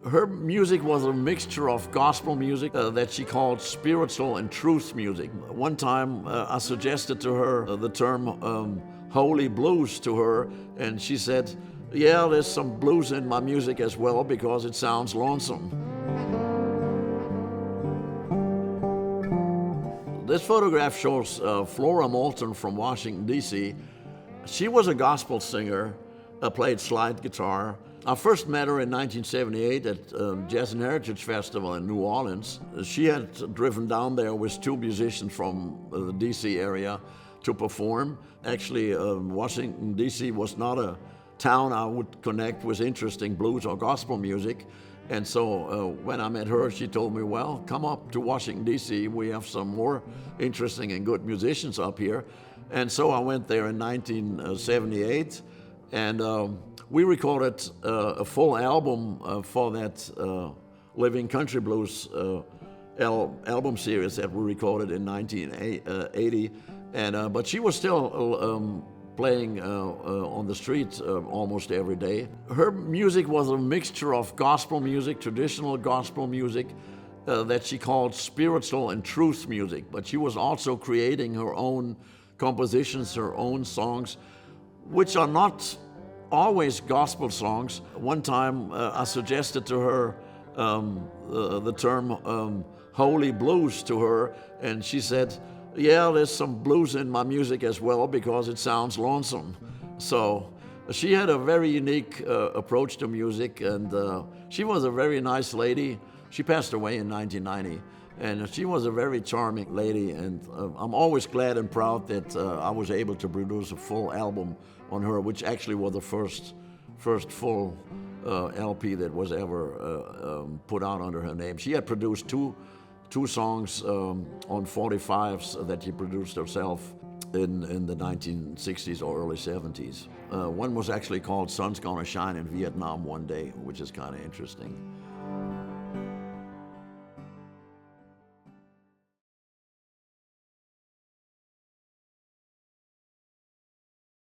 Her music was a mixture of gospel music that she called spiritual and truth music. One time I suggested to her the term holy blues to her, and she said, yeah, there's some blues in my music as well because it sounds lonesome. This photograph shows Flora Molton from Washington, D.C. She was a gospel singer, played slide guitar. I first met her in 1978 at Jazz and Heritage Festival in New Orleans. She had driven down there with two musicians from the D.C. area to perform. Actually, Washington, D.C. was not a town I would connect with interesting blues or gospel music. And so when I met her, she told me, well, come up to Washington, D.C. We have some more interesting and good musicians up here. And so I went there in 1978, and we recorded a full album for that Living Country Blues album series that we recorded in 1980. And but she was still playing on the street almost every day. Her music was a mixture of gospel music, traditional gospel music, that she called spiritual and truth music. But she was also creating her own compositions, her own songs, which are not always gospel songs. One time I suggested to her the term holy blues to her, and she said, yeah, there's some blues in my music as well because it sounds lonesome. So she had a very unique approach to music, and she was a very nice lady. She passed away in 1990, and she was a very charming lady, and I'm always glad and proud that I was able to produce a full album on her, which actually was the first full LP that was ever put out under her name. She had produced two songs on 45s that she produced herself in the 1960s or early 70s. One was actually called Sun's Gonna Shine in Vietnam One Day, which is kind of interesting.